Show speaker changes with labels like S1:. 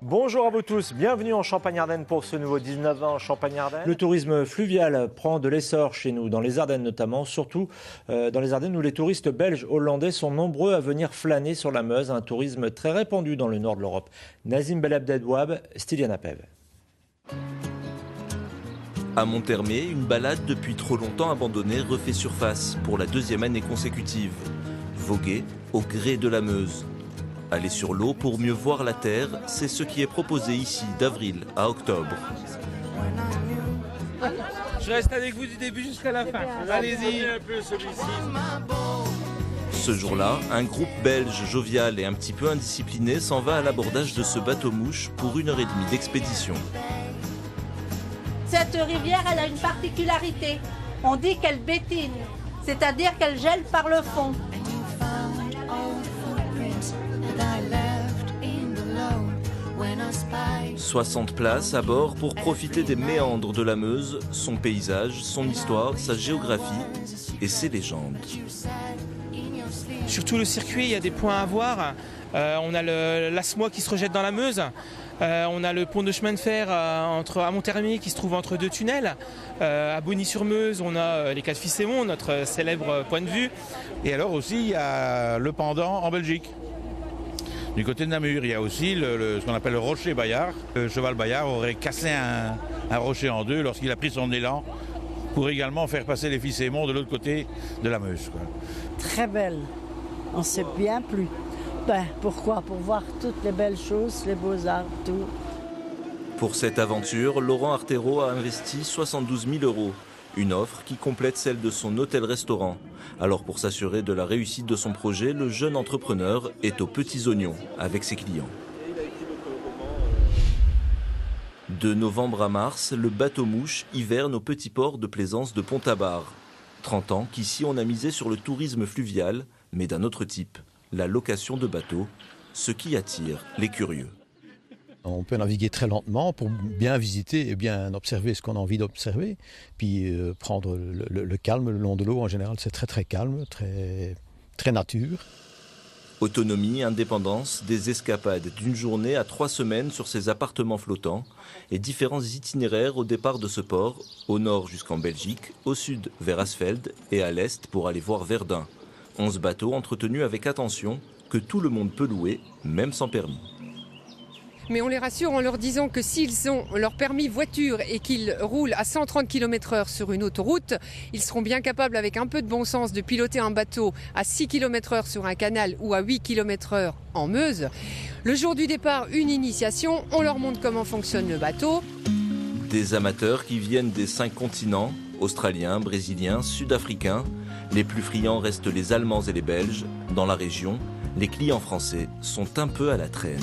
S1: Bonjour à vous tous, bienvenue en Champagne-Ardenne pour ce nouveau 19-20 en Champagne-Ardenne.
S2: Le tourisme fluvial prend de l'essor chez nous, dans les Ardennes notamment, surtout dans les Ardennes où les touristes belges, hollandais sont nombreux à venir flâner sur la Meuse, un tourisme très répandu dans le nord de l'Europe. Nazim Belabdedouab, Styliana Pev.
S3: À Monthermé, une balade depuis trop longtemps abandonnée refait surface pour la deuxième année consécutive. Voguer au gré de la Meuse. Aller sur l'eau pour mieux voir la terre, c'est ce qui est proposé ici d'avril à octobre.
S4: Je reste avec vous du début jusqu'à la fin. Allez-y.
S3: Ce jour-là, un groupe belge jovial et un petit peu indiscipliné s'en va à l'abordage de ce bateau-mouche pour 1h30 d'expédition.
S5: Cette rivière, elle a une particularité. On dit qu'elle bétine, c'est-à-dire qu'elle gèle par le fond.
S3: 60 places à bord pour profiter des méandres de la Meuse, son paysage, son histoire, sa géographie et ses légendes.
S4: Sur tout le circuit, il y a des points à voir. On a l'Asmois qui se rejette dans la Meuse. On a le pont de chemin de fer à Monthermé qui se trouve entre deux tunnels. À Bonny-sur-Meuse, on a les 4 Ficémons, notre célèbre point de vue.
S6: Et alors aussi, il y a le pendant en Belgique. Du côté de Namur, il y a aussi ce qu'on appelle le rocher Bayard. Le cheval Bayard aurait cassé un rocher en deux lorsqu'il a pris son élan pour également faire passer les Ficémons de l'autre côté de la Meuse.
S7: Très belle. On s'est bien plu. Pourquoi ? Pour voir toutes les belles choses, les beaux-arts, tout.
S3: Pour cette aventure, Laurent Artero a investi 72 000 €. Une offre qui complète celle de son hôtel-restaurant. Alors pour s'assurer de la réussite de son projet, le jeune entrepreneur est aux petits oignons avec ses clients. De novembre à mars, le bateau-mouche hiverne au petit port de plaisance de Pont-à-Bar. 30 ans qu'ici on a misé sur le tourisme fluvial, mais d'un autre type, la location de bateaux, ce qui attire les curieux.
S8: On peut naviguer très lentement pour bien visiter et bien observer ce qu'on a envie d'observer. Puis prendre le calme le long de l'eau, en général, c'est très calme, très nature.
S3: Autonomie, indépendance, des escapades d'une journée à 3 semaines sur ces appartements flottants et différents itinéraires au départ de ce port, au nord jusqu'en Belgique, au sud vers Asfeld et à l'est pour aller voir Verdun. 11 bateaux entretenus avec attention que tout le monde peut louer, même sans permis.
S9: Mais on les rassure en leur disant que s'ils ont leur permis voiture et qu'ils roulent à 130 km/h sur une autoroute, ils seront bien capables avec un peu de bon sens de piloter un bateau à 6 km/h sur un canal ou à 8 km/h en Meuse. Le jour du départ, une initiation, on leur montre comment fonctionne le bateau.
S3: Des amateurs qui viennent des 5 continents, australiens, brésiliens, sud-africains. Les plus friands restent les Allemands et les Belges. Dans la région, les clients français sont un peu à la traîne.